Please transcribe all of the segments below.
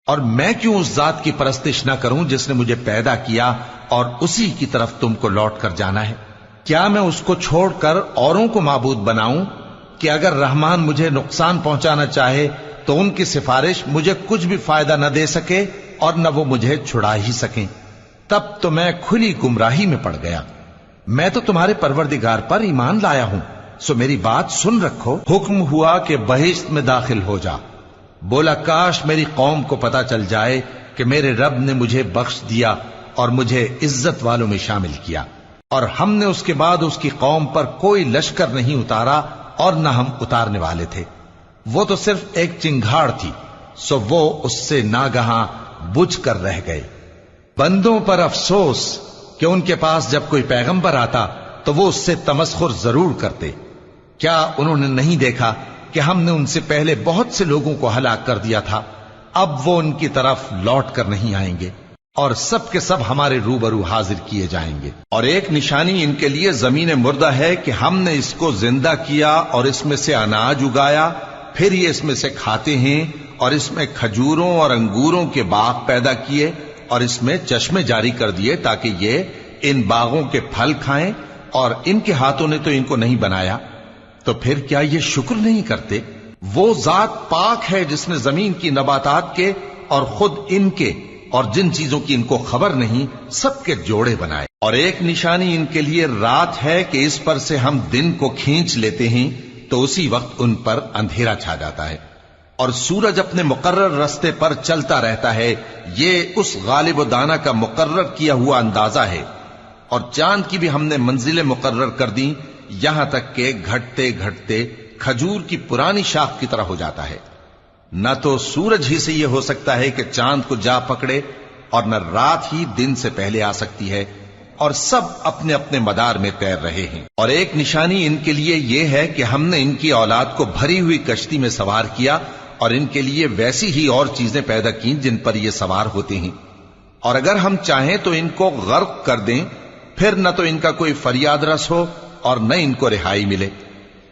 اور میں کیوں اس ذات کی پرستش نہ کروں جس نے مجھے پیدا کیا اور اسی کی طرف تم کو لوٹ کر جانا ہے؟ کیا میں اس کو چھوڑ کر اوروں کو معبود بناؤں کہ اگر رحمان مجھے نقصان پہنچانا چاہے تو ان کی سفارش مجھے کچھ بھی فائدہ نہ دے سکے اور نہ وہ مجھے چھڑا ہی سکیں؟ تب تو میں کھلی گمراہی میں پڑ گیا۔ میں تو تمہارے پروردگار پر ایمان لایا ہوں، سو میری بات سن رکھو۔ حکم ہوا کہ بہشت میں داخل ہو جا۔ بولا کاش میری قوم کو پتا چل جائے کہ میرے رب نے مجھے بخش دیا اور مجھے عزت والوں میں شامل کیا، اور ہم نے اس کے بعد اس کی قوم پر کوئی لشکر نہیں اتارا اور نہ ہم اتارنے والے تھے۔ وہ تو صرف ایک چنگھاڑ تھی، سو وہ اس سے ناگہاں بجھ کر رہ گئے۔ بندوں پر افسوس کہ ان کے پاس جب کوئی پیغمبر آتا تو وہ اس سے تمسخر ضرور کرتے۔ کیا انہوں نے نہیں دیکھا کہ ہم نے ان سے پہلے بہت سے لوگوں کو ہلاک کر دیا تھا؟ اب وہ ان کی طرف لوٹ کر نہیں آئیں گے اور سب کے سب ہمارے روبرو حاضر کیے جائیں گے۔ اور ایک نشانی ان کے لیے زمین مردہ ہے کہ ہم نے اس کو زندہ کیا اور اس میں سے اناج اگایا، پھر یہ اس میں سے کھاتے ہیں، اور اس میں کھجوروں اور انگوروں کے باغ پیدا کیے اور اس میں چشمے جاری کر دیے تاکہ یہ ان باغوں کے پھل کھائیں، اور ان کے ہاتھوں نے تو ان کو نہیں بنایا، تو پھر کیا یہ شکر نہیں کرتے؟ وہ ذات پاک ہے جس نے زمین کی نباتات کے اور خود ان کے اور جن چیزوں کی ان کو خبر نہیں سب کے جوڑے بنائے۔ اور ایک نشانی ان کے لیے رات ہے کہ اس پر سے ہم دن کو کھینچ لیتے ہیں تو اسی وقت ان پر اندھیرا چھا جاتا ہے، اور سورج اپنے مقرر رستے پر چلتا رہتا ہے۔ یہ اس غالب و دانا کا مقرر کیا ہوا اندازہ ہے۔ اور چاند کی بھی ہم نے منزلیں مقرر کر دی، یہاں تک کہ گھٹتے گھٹتے کھجور کی پرانی شاخ کی طرح ہو جاتا ہے۔ نہ تو سورج ہی سے یہ ہو سکتا ہے کہ چاند کو جا پکڑے، اور نہ رات ہی دن سے پہلے آ سکتی ہے، اور سب اپنے اپنے مدار میں تیر رہے ہیں۔ اور ایک نشانی ان کے لیے یہ ہے کہ ہم نے ان کی اولاد کو بھری ہوئی کشتی میں سوار کیا، اور ان کے لیے ویسی ہی اور چیزیں پیدا کی جن پر یہ سوار ہوتے ہیں، اور اگر ہم چاہیں تو ان کو غرق کر دیں، پھر نہ تو ان کا کوئی فریاد رس ہو اور نہ ان کو رہائی ملے،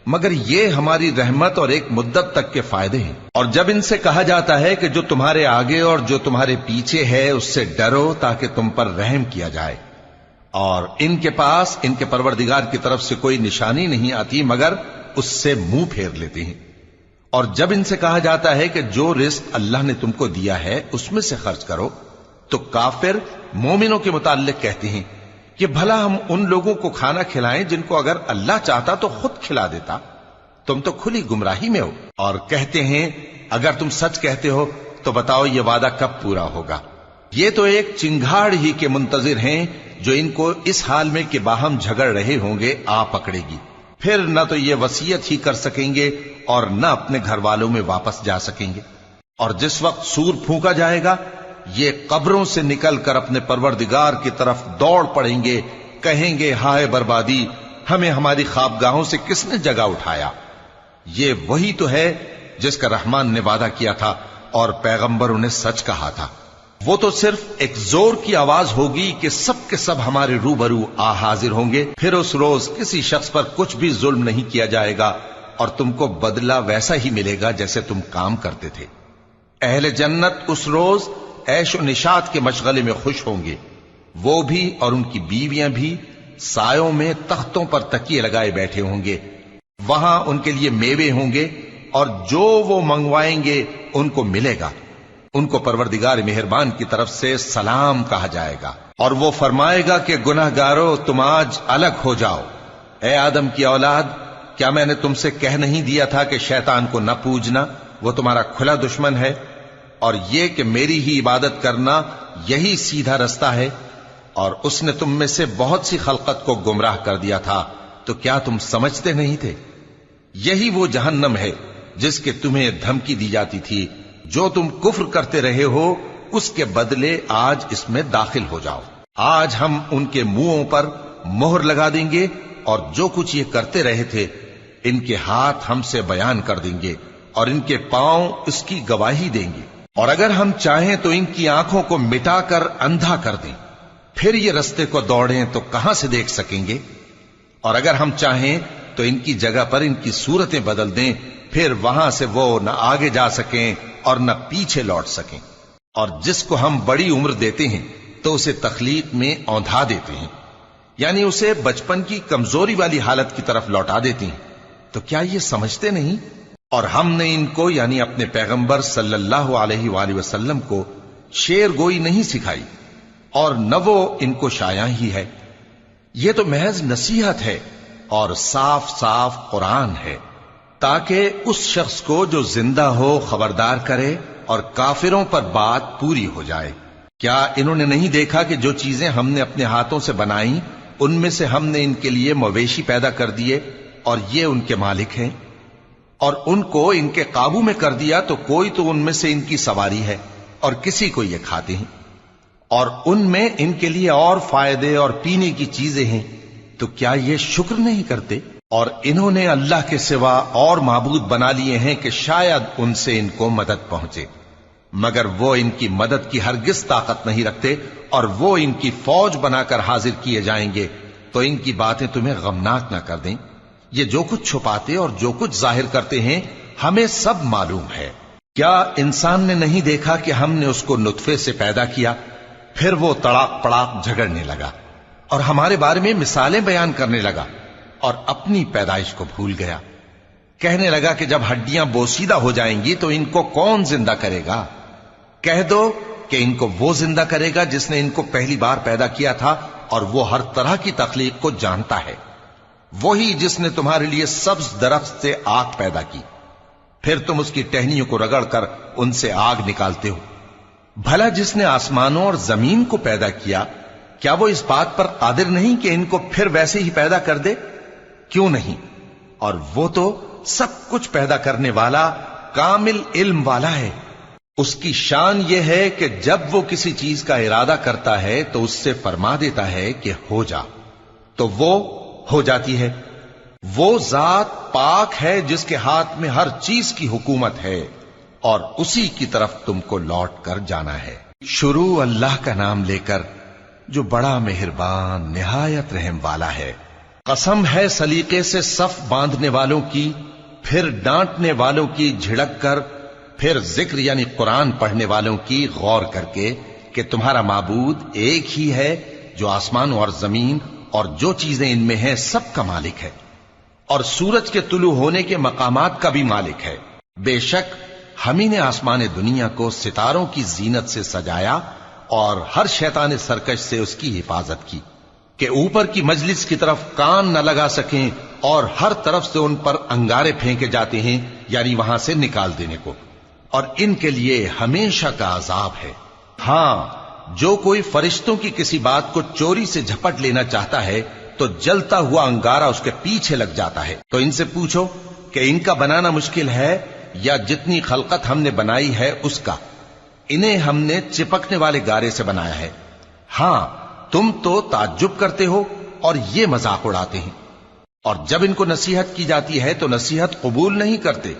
مگر یہ ہماری رحمت اور ایک مدت تک کے فائدے ہیں۔ اور جب ان سے کہا جاتا ہے کہ جو تمہارے آگے اور جو تمہارے پیچھے ہے اس سے ڈرو تاکہ تم پر رحم کیا جائے، اور ان کے پاس ان کے پروردگار کی طرف سے کوئی نشانی نہیں آتی مگر اس سے منہ پھیر لیتے ہیں۔ اور جب ان سے کہا جاتا ہے کہ جو رزق اللہ نے تم کو دیا ہے اس میں سے خرچ کرو، تو کافر مومنوں کے متعلق کہتے ہیں کہ بھلا ہم ان لوگوں کو کھانا کھلائیں جن کو اگر اللہ چاہتا تو خود کھلا دیتا، تم تو کھلی گمراہی میں ہو۔ اور کہتے ہیں اگر تم سچ کہتے ہو تو بتاؤ یہ وعدہ کب پورا ہوگا؟ یہ تو ایک چنگھاڑ ہی کے منتظر ہیں جو ان کو اس حال میں کہ باہم جھگڑ رہے ہوں گے آ پکڑے گی، پھر نہ تو یہ وصیت ہی کر سکیں گے اور نہ اپنے گھر والوں میں واپس جا سکیں گے۔ اور جس وقت سور پھونکا جائے گا یہ قبروں سے نکل کر اپنے پروردگار کی طرف دوڑ پڑیں گے، کہیں گے ہائے بربادی، ہمیں ہماری خوابگاہوں سے کس نے جگہ اٹھایا۔ یہ وہی تو ہے جس کا رحمان نے وعدہ کیا تھا اور پیغمبروں نے سچ کہا تھا۔ وہ تو صرف ایک زور کی آواز ہوگی کہ سب کے سب ہمارے روبرو آ حاضر ہوں گے، پھر اس روز کسی شخص پر کچھ بھی ظلم نہیں کیا جائے گا، اور تم کو بدلہ ویسا ہی ملے گا جیسے تم کام کرتے تھے۔ اہل جنت اس روز عیش و نشاط کے مشغلے میں خوش ہوں گے، وہ بھی اور ان کی بیویاں بھی سایوں میں تختوں پر تکیے لگائے بیٹھے ہوں گے، وہاں ان کے لیے میوے ہوں گے، اور جو وہ منگوائیں گے ان کو ملے گا۔ ان کو پروردگار مہربان کی طرف سے سلام کہا جائے گا، اور وہ فرمائے گا کہ گناہگارو تم آج الگ ہو جاؤ۔ اے آدم کی اولاد، کیا میں نے تم سے کہہ نہیں دیا تھا کہ شیطان کو نہ پوجنا، وہ تمہارا کھلا دشمن ہے، اور یہ کہ میری ہی عبادت کرنا یہی سیدھا رستہ ہے؟ اور اس نے تم میں سے بہت سی خلقت کو گمراہ کر دیا تھا، تو کیا تم سمجھتے نہیں تھے؟ یہی وہ جہنم ہے جس کے تمہیں دھمکی دی جاتی تھی، جو تم کفر کرتے رہے ہو اس کے بدلے آج اس میں داخل ہو جاؤ۔ آج ہم ان کے منہوں پر مہر لگا دیں گے، اور جو کچھ یہ کرتے رہے تھے ان کے ہاتھ ہم سے بیان کر دیں گے، اور ان کے پاؤں اس کی گواہی دیں گے۔ اور اگر ہم چاہیں تو ان کی آنکھوں کو مٹا کر اندھا کر دیں، پھر یہ رستے کو دوڑیں تو کہاں سے دیکھ سکیں گے؟ اور اگر ہم چاہیں تو ان کی جگہ پر ان کی صورتیں بدل دیں، پھر وہاں سے وہ نہ آگے جا سکیں اور نہ پیچھے لوٹ سکیں۔ اور جس کو ہم بڑی عمر دیتے ہیں تو اسے تخلیق میں اوندھا دیتے ہیں، یعنی اسے بچپن کی کمزوری والی حالت کی طرف لوٹا دیتے ہیں۔ تو کیا یہ سمجھتے نہیں؟ اور ہم نے ان کو یعنی اپنے پیغمبر صلی اللہ علیہ وآلہ وسلم کو شعر گوئی نہیں سکھائی، اور نہ وہ ان کو شایع ہی ہے۔ یہ تو محض نصیحت ہے اور صاف صاف قرآن ہے، تاکہ اس شخص کو جو زندہ ہو خبردار کرے اور کافروں پر بات پوری ہو جائے۔ کیا انہوں نے نہیں دیکھا کہ جو چیزیں ہم نے اپنے ہاتھوں سے بنائیں ان میں سے ہم نے ان کے لیے مویشی پیدا کر دیے اور یہ ان کے مالک ہیں، اور ان کو ان کے قابو میں کر دیا تو کوئی تو ان میں سے ان کی سواری ہے اور کسی کو یہ کھاتے ہیں، اور ان میں ان کے لیے اور فائدے اور پینے کی چیزیں ہیں، تو کیا یہ شکر نہیں کرتے؟ اور انہوں نے اللہ کے سوا اور معبود بنا لیے ہیں کہ شاید ان سے ان کو مدد پہنچے، مگر وہ ان کی مدد کی ہرگز طاقت نہیں رکھتے، اور وہ ان کی فوج بنا کر حاضر کیے جائیں گے تو ان کی باتیں تمہیں غمناک نہ کر دیں۔ یہ جو کچھ چھپاتے اور جو کچھ ظاہر کرتے ہیں ہمیں سب معلوم ہے۔ کیا انسان نے نہیں دیکھا کہ ہم نے اس کو نطفے سے پیدا کیا، پھر وہ تڑاک پڑاک جھگڑنے لگا اور ہمارے بارے میں مثالیں بیان کرنے لگا اور اپنی پیدائش کو بھول گیا۔ کہنے لگا کہ جب ہڈیاں بوسیدہ ہو جائیں گی تو ان کو کون زندہ کرے گا؟ کہہ دو کہ ان کو وہ زندہ کرے گا جس نے ان کو پہلی بار پیدا کیا تھا، اور وہ ہر طرح کی تخلیق کو جانتا ہے۔ وہی جس نے تمہارے لیے سبز درخت سے آگ پیدا کی، پھر تم اس کی ٹہنیوں کو رگڑ کر ان سے آگ نکالتے ہو۔ بھلا جس نے آسمانوں اور زمین کو پیدا کیا، کیا وہ اس بات پر قادر نہیں کہ ان کو پھر ویسے ہی پیدا کر دے؟ کیوں نہیں؟ اور وہ تو سب کچھ پیدا کرنے والا کامل علم والا ہے۔ اس کی شان یہ ہے کہ جب وہ کسی چیز کا ارادہ کرتا ہے تو اس سے فرما دیتا ہے کہ ہو جا، تو وہ ہو جاتی ہے۔ وہ ذات پاک ہے جس کے ہاتھ میں ہر چیز کی حکومت ہے، اور اسی کی طرف تم کو لوٹ کر جانا ہے۔ شروع اللہ کا نام لے کر جو بڑا مہربان نہایت رحم والا ہے۔ قسم ہے سلیقے سے صف باندھنے والوں کی، پھر ڈانٹنے والوں کی جھڑک کر، پھر ذکر یعنی قرآن پڑھنے والوں کی غور کر کے کہ تمہارا معبود ایک ہی ہے جو آسمان اور زمین اور جو چیزیں ان میں ہیں سب کا مالک ہے، اور سورج کے طلوع ہونے کے مقامات کا بھی مالک ہے۔ بے شک ہم ہی نے آسمان دنیا کو ستاروں کی زینت سے سجایا اور ہر شیطان سرکش سے اس کی حفاظت کی کہ اوپر کی مجلس کی طرف کان نہ لگا سکیں، اور ہر طرف سے ان پر انگارے پھینکے جاتے ہیں یعنی وہاں سے نکال دینے کو، اور ان کے لیے ہمیشہ کا عذاب ہے۔ ہاں، جو کوئی فرشتوں کی کسی بات کو چوری سے جھپٹ لینا چاہتا ہے تو جلتا ہوا انگارہ اس کے پیچھے لگ جاتا ہے۔ تو ان سے پوچھو کہ ان کا بنانا مشکل ہے یا جتنی خلقت ہم نے بنائی ہے اس کا؟ انہیں ہم نے چپکنے والے گارے سے بنایا ہے۔ ہاں، تم تو تعجب کرتے ہو اور یہ مذاق اڑاتے ہیں، اور جب ان کو نصیحت کی جاتی ہے تو نصیحت قبول نہیں کرتے،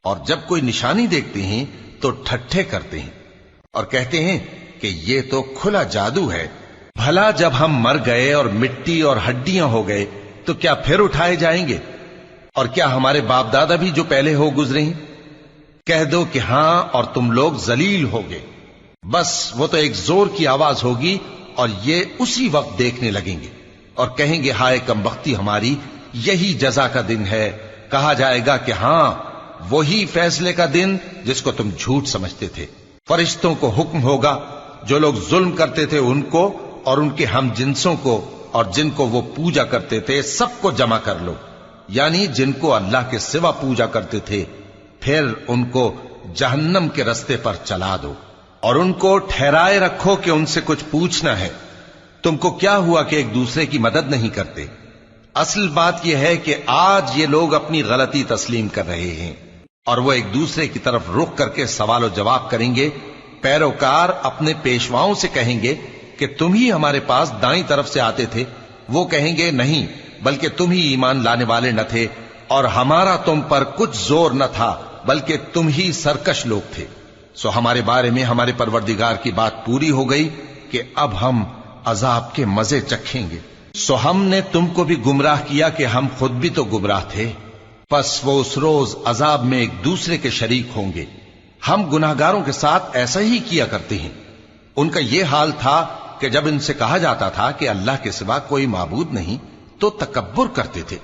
اور جب کوئی نشانی دیکھتے ہیں تو ٹھٹھے کرتے ہیں اور کہتے ہیں کہ یہ تو کھلا جادو ہے۔ بھلا جب ہم مر گئے اور مٹی اور ہڈیاں ہو گئے تو کیا پھر اٹھائے جائیں گے؟ اور کیا ہمارے باپ دادا بھی جو پہلے ہو گزرے ہیں؟ کہہ دو کہ ہاں، اور تم لوگ ذلیل ہوگے۔ بس وہ تو ایک زور کی آواز ہوگی اور یہ اسی وقت دیکھنے لگیں گے اور کہیں گے ہائے کمبختی ہماری، یہی جزا کا دن ہے۔ کہا جائے گا کہ ہاں، وہی فیصلے کا دن جس کو تم جھوٹ سمجھتے تھے۔ فرشتوں کو حکم ہوگا جو لوگ ظلم کرتے تھے ان کو اور ان کے ہم جنسوں کو اور جن کو وہ پوجا کرتے تھے سب کو جمع کر لو، یعنی جن کو اللہ کے سوا پوجا کرتے تھے، پھر ان کو جہنم کے رستے پر چلا دو اور ان کو ٹھہرائے رکھو کہ ان سے کچھ پوچھنا ہے۔ تم کو کیا ہوا کہ ایک دوسرے کی مدد نہیں کرتے؟ اصل بات یہ ہے کہ آج یہ لوگ اپنی غلطی تسلیم کر رہے ہیں اور وہ ایک دوسرے کی طرف رخ کر کے سوال و جواب کریں گے۔ پیروکار اپنے پیشواؤں سے کہیں گے کہ تم ہی ہمارے پاس دائیں طرف سے آتے تھے۔ وہ کہیں گے نہیں، بلکہ تم ہی ایمان لانے والے نہ تھے، اور ہمارا تم پر کچھ زور نہ تھا، بلکہ تم ہی سرکش لوگ تھے۔ سو ہمارے بارے میں ہمارے پروردگار کی بات پوری ہو گئی کہ اب ہم عذاب کے مزے چکھیں گے۔ سو ہم نے تم کو بھی گمراہ کیا کہ ہم خود بھی تو گمراہ تھے، پس وہ اس روز عذاب میں ایک دوسرے کے شریک ہوں گے۔ ہم گناہگاروں کے ساتھ ایسا ہی کیا کرتے ہیں۔ ان کا یہ حال تھا کہ جب ان سے کہا جاتا تھا کہ اللہ کے سوا کوئی معبود نہیں تو تکبر کرتے تھے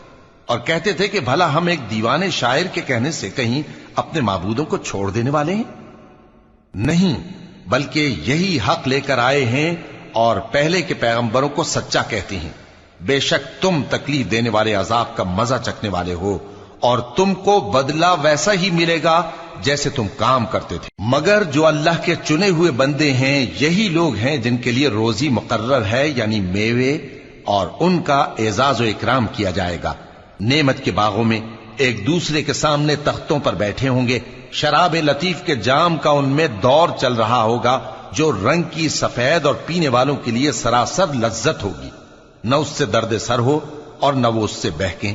اور کہتے تھے کہ بھلا ہم ایک دیوانے شاعر کے کہنے سے کہیں اپنے معبودوں کو چھوڑ دینے والے ہیں؟ نہیں، بلکہ یہی حق لے کر آئے ہیں اور پہلے کے پیغمبروں کو سچا کہتے ہیں۔ بے شک تم تکلیف دینے والے عذاب کا مزہ چکھنے والے ہو اور تم کو بدلہ ویسا ہی ملے گا جیسے تم کام کرتے تھے۔ مگر جو اللہ کے چنے ہوئے بندے ہیں یہی لوگ ہیں جن کے لیے روزی مقرر ہے، یعنی میوے، اور ان کا اعزاز و اکرام کیا جائے گا۔ نعمت کے باغوں میں ایک دوسرے کے سامنے تختوں پر بیٹھے ہوں گے، شراب لطیف کے جام کا ان میں دور چل رہا ہوگا جو رنگ کی سفید اور پینے والوں کے لیے سراسر لذت ہوگی، نہ اس سے درد سر ہو اور نہ وہ اس سے بہکیں۔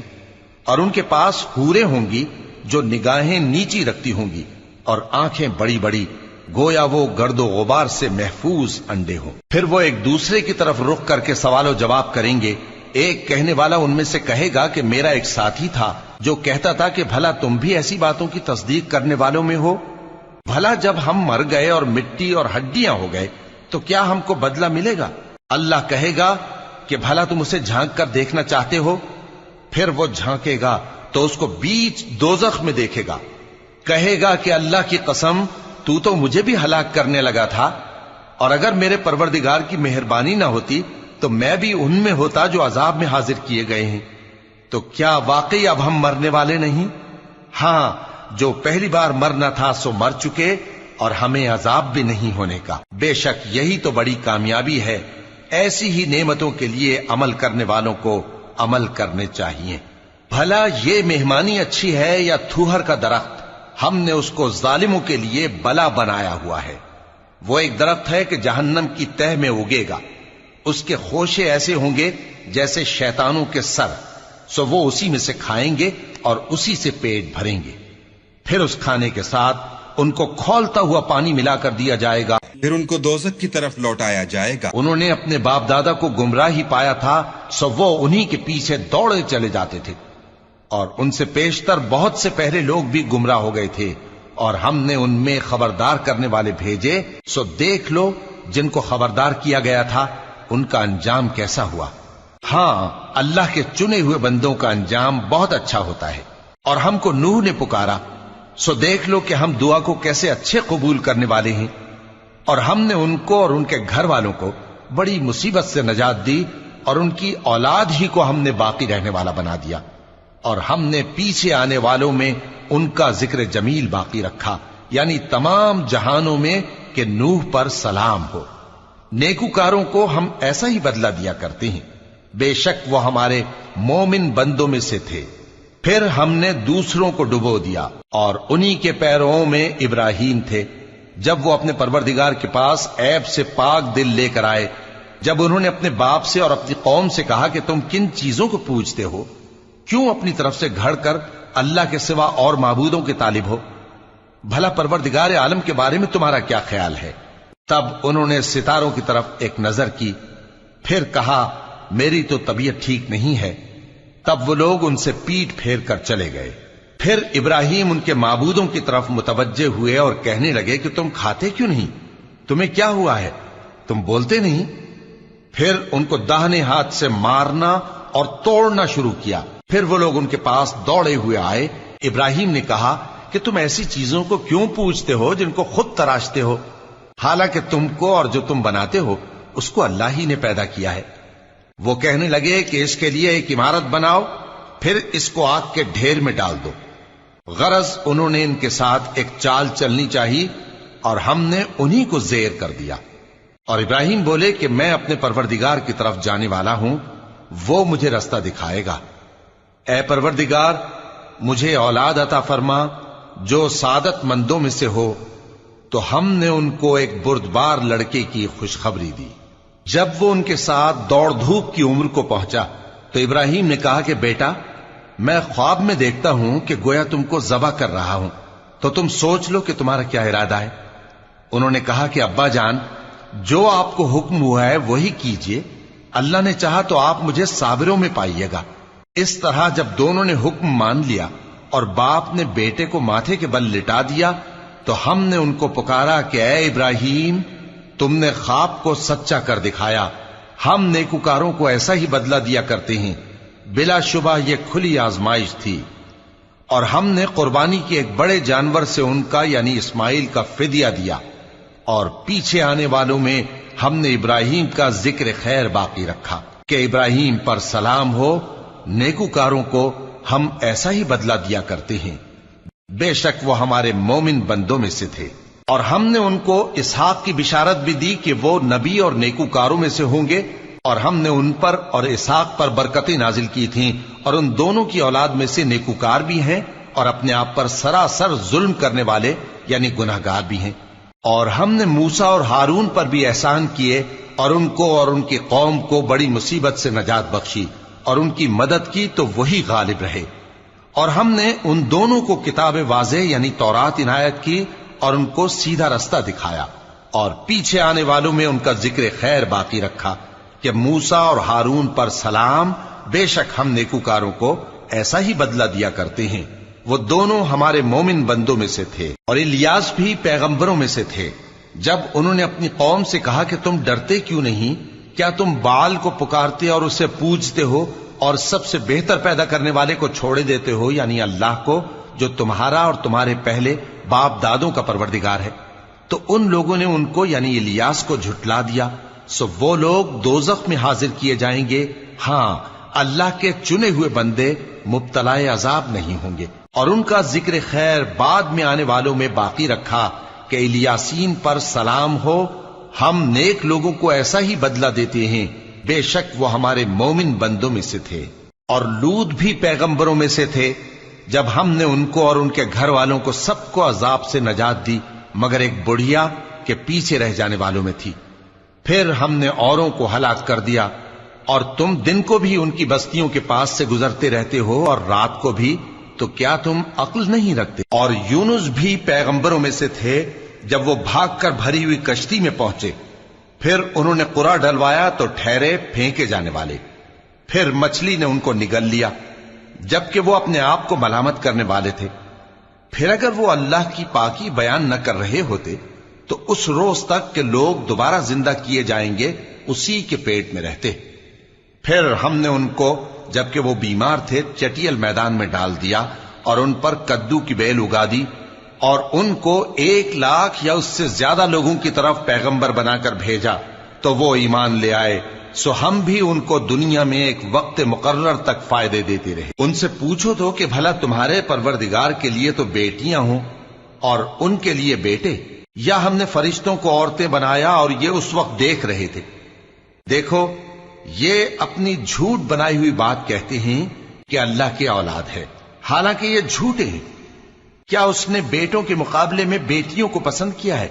اور ان کے پاس حوریں ہوں گی جو نگاہیں نیچی رکھتی ہوں گی اور آنکھیں بڑی بڑی، گویا وہ گرد و غبار سے محفوظ انڈے ہوں۔ پھر وہ ایک دوسرے کی طرف رخ کر کے سوال و جواب کریں گے۔ ایک کہنے والا ان میں سے کہے گا کہ میرا ایک ساتھی تھا جو کہتا تھا کہ بھلا تم بھی ایسی باتوں کی تصدیق کرنے والوں میں ہو؟ بھلا جب ہم مر گئے اور مٹی اور ہڈیاں ہو گئے تو کیا ہم کو بدلہ ملے گا؟ اللہ کہے گا کہ بھلا تم اسے جھانک کر دیکھنا چاہتے ہو؟ پھر وہ جھانکے گا تو اس کو بیچ دوزخ میں دیکھے گا، کہے گا کہ اللہ کی قسم تو مجھے بھی ہلاک کرنے لگا تھا، اور اگر میرے پروردگار کی مہربانی نہ ہوتی تو میں بھی ان میں ہوتا جو عذاب میں حاضر کیے گئے ہیں۔ تو کیا واقعی اب ہم مرنے والے نہیں؟ ہاں، جو پہلی بار مرنا تھا سو مر چکے اور ہمیں عذاب بھی نہیں ہونے کا۔ بے شک یہی تو بڑی کامیابی ہے۔ ایسی ہی نعمتوں کے لیے عمل کرنے والوں کو عمل کرنے چاہیے۔ بھلا یہ مہمانی اچھی ہے یا تھوہر کا درخت؟ ہم نے اس کو ظالموں کے لیے بلا بنایا ہوا ہے۔ وہ ایک درخت ہے کہ جہنم کی تہ میں اگے گا، اس کے خوشے ایسے ہوں گے جیسے شیطانوں کے سر، سو وہ اسی میں سے کھائیں گے اور اسی سے پیٹ بھریں گے۔ پھر اس کھانے کے ساتھ ان کو کھولتا ہوا پانی ملا کر دیا جائے گا، پھر ان کو دوزخ کی طرف لوٹایا جائے گا۔ انہوں نے اپنے باپ دادا کو گمراہی پایا تھا سو وہ انہی کے پیچھے دوڑے چلے جاتے تھے، اور ان سے پیشتر بہت سے پہلے لوگ بھی گمراہ ہو گئے تھے، اور ہم نے ان میں خبردار کرنے والے بھیجے، سو دیکھ لو جن کو خبردار کیا گیا تھا ان کا انجام کیسا ہوا۔ ہاں، اللہ کے چنے ہوئے بندوں کا انجام بہت اچھا ہوتا ہے۔ اور ہم کو نوح نے پکارا، سو دیکھ لو کہ ہم دعا کو کیسے اچھے قبول کرنے والے ہیں، اور ہم نے ان کو اور ان کے گھر والوں کو بڑی مصیبت سے نجات دی، اور ان کی اولاد ہی کو ہم نے باقی رہنے والا بنا دیا، اور ہم نے پیچھے آنے والوں میں ان کا ذکر جمیل باقی رکھا، یعنی تمام جہانوں میں کہ نوح پر سلام ہو۔ نیکوکاروں کو ہم ایسا ہی بدلہ دیا کرتے ہیں، بے شک وہ ہمارے مومن بندوں میں سے تھے۔ پھر ہم نے دوسروں کو ڈبو دیا، اور انہی کے پیروں میں ابراہیم تھے، جب وہ اپنے پروردگار کے پاس عیب سے پاک دل لے کر آئے، جب انہوں نے اپنے باپ سے اور اپنی قوم سے کہا کہ تم کن چیزوں کو پوجتے ہو؟ کیوں اپنی طرف سے گھڑ کر اللہ کے سوا اور معبودوں کے طالب ہو؟ بھلا پروردگار عالم کے بارے میں تمہارا کیا خیال ہے؟ تب انہوں نے ستاروں کی طرف ایک نظر کی، پھر کہا میری تو طبیعت ٹھیک نہیں ہے۔ تب وہ لوگ ان سے پیٹ پھیر کر چلے گئے۔ پھر ابراہیم ان کے معبودوں کی طرف متوجہ ہوئے اور کہنے لگے کہ تم کھاتے کیوں نہیں؟ تمہیں کیا ہوا ہے؟ تم بولتے نہیں؟ پھر ان کو داہنے ہاتھ سے مارنا اور توڑنا شروع کیا۔ پھر وہ لوگ ان کے پاس دوڑے ہوئے آئے۔ ابراہیم نے کہا کہ تم ایسی چیزوں کو کیوں پوجتے ہو جن کو خود تراشتے ہو؟ حالانکہ تم کو اور جو تم بناتے ہو اس کو اللہ ہی نے پیدا کیا ہے۔ وہ کہنے لگے کہ اس کے لیے ایک عمارت بناؤ، پھر اس کو آگ کے ڈھیر میں ڈال دو۔ غرض انہوں نے ان کے ساتھ ایک چال چلنی چاہی، اور ہم نے انہی کو زیر کر دیا۔ اور ابراہیم بولے کہ میں اپنے پروردگار کی طرف جانے والا ہوں، وہ مجھے رستہ دکھائے گا۔ اے پروردگار، مجھے اولاد عطا فرما جو سعادت مندوں میں سے ہو۔ تو ہم نے ان کو ایک بردبار لڑکے کی خوشخبری دی۔ جب وہ ان کے ساتھ دوڑ دھوپ کی عمر کو پہنچا تو ابراہیم نے کہا کہ بیٹا، میں خواب میں دیکھتا ہوں کہ گویا تم کو ذبح کر رہا ہوں، تو تم سوچ لو کہ تمہارا کیا ارادہ ہے۔ انہوں نے کہا کہ ابا جان، جو آپ کو حکم ہوا ہے وہی کیجئے، اللہ نے چاہا تو آپ مجھے صابروں میں پائیے گا۔ اس طرح جب دونوں نے حکم مان لیا اور باپ نے بیٹے کو ماتھے کے بل لٹا دیا تو ہم نے ان کو پکارا کہ اے ابراہیم، تم نے خواب کو سچا کر دکھایا، ہم نیکوکاروں کو ایسا ہی بدلہ دیا کرتے ہیں، بلا شبہ یہ کھلی آزمائش تھی۔ اور ہم نے قربانی کے ایک بڑے جانور سے ان کا یعنی اسماعیل کا فدیہ دیا، اور پیچھے آنے والوں میں ہم نے ابراہیم کا ذکر خیر باقی رکھا کہ ابراہیم پر سلام ہو، نیکوکاروں کو ہم ایسا ہی بدلہ دیا کرتے ہیں، بے شک وہ ہمارے مومن بندوں میں سے تھے۔ اور ہم نے ان کو اسحاق کی بشارت بھی دی کہ وہ نبی اور نیکوکاروں میں سے ہوں گے، اور ہم نے ان پر اور اسحاق پر برکتیں نازل کی تھیں، اور ان دونوں کی اولاد میں سے نیکوکار بھی ہیں اور اپنے آپ پر سراسر ظلم کرنے والے یعنی گناہگار بھی ہیں۔ اور ہم نے موسیٰ اور ہارون پر بھی احسان کیے، اور ان کو اور ان کی قوم کو بڑی مصیبت سے نجات بخشی، اور ان کی مدد کی تو وہی غالب رہے۔ اور ہم نے ان دونوں کو کتاب واضح یعنی تورات عنایت کی، اور ان کو سیدھا رستہ دکھایا، اور پیچھے آنے والوں میں ان کا ذکر خیر باقی رکھا کہ موسیٰ اور ہارون پر سلام، بے شک ہم نیکوکاروں کو ایسا ہی بدلہ دیا کرتے ہیں، وہ دونوں ہمارے مومن بندوں میں سے تھے۔ اور الیاس بھی پیغمبروں میں سے تھے۔ جب انہوں نے اپنی قوم سے کہا کہ تم ڈرتے کیوں نہیں؟ کیا تم بال کو پکارتے اور اسے پوجتے ہو، اور سب سے بہتر پیدا کرنے والے کو چھوڑے دیتے ہو یعنی اللہ کو، جو تمہارا اور تمہارے پہلے باپ دادوں کا پروردگار ہے؟ تو ان لوگوں نے ان کو یعنی الیاس کو جھٹلا دیا، سو وہ لوگ دوزخ میں حاضر کیے جائیں گے۔ ہاں، اللہ کے چنے ہوئے بندے مبتلا عذاب نہیں ہوں گے۔ اور ان کا ذکر خیر بعد میں آنے والوں میں باقی رکھا کہ الیاسین پر سلام ہو، ہم نیک لوگوں کو ایسا ہی بدلہ دیتے ہیں، بے شک وہ ہمارے مومن بندوں میں سے تھے۔ اور لوط بھی پیغمبروں میں سے تھے۔ جب ہم نے ان کو اور ان کے گھر والوں کو سب کو عذاب سے نجات دی مگر ایک بڑھیا کہ پیچھے رہ جانے والوں میں تھی، پھر ہم نے اوروں کو ہلاک کر دیا۔ اور تم دن کو بھی ان کی بستیوں کے پاس سے گزرتے رہتے ہو اور رات کو بھی، تو کیا تم عقل نہیں رکھتے؟ اور یونس بھی پیغمبروں میں سے تھے۔ جب وہ بھاگ کر بھری ہوئی کشتی میں پہنچے، پھر انہوں نے قرعہ ڈلوایا تو ٹھہرے پھینکے جانے والے، پھر مچھلی نے ان کو نگل لیا جبکہ وہ اپنے آپ کو ملامت کرنے والے تھے۔ پھر اگر وہ اللہ کی پاکی بیان نہ کر رہے ہوتے تو اس روز تک کہ لوگ دوبارہ زندہ کیے جائیں گے اسی کے پیٹ میں رہتے۔ پھر ہم نے ان کو جبکہ وہ بیمار تھے چٹیل میدان میں ڈال دیا اور ان پر کدو کی بیل اگا دی، اور ان کو 1,00,000 یا اس سے زیادہ لوگوں کی طرف پیغمبر بنا کر بھیجا تو وہ ایمان لے آئے۔ سو ہم بھی ان کو دنیا میں ایک وقت مقرر تک فائدے دیتے رہے۔ ان سے پوچھو تو کہ بھلا تمہارے پروردگار کے لیے تو بیٹیاں ہوں اور ان کے لیے بیٹے، یا ہم نے فرشتوں کو عورتیں بنایا اور یہ اس وقت دیکھ رہے تھے؟ دیکھو، یہ اپنی جھوٹ بنائی ہوئی بات کہتے ہیں کہ اللہ کی اولاد ہے، حالانکہ یہ جھوٹے ہیں۔ کیا اس نے بیٹوں کے مقابلے میں بیٹیوں کو پسند کیا ہے؟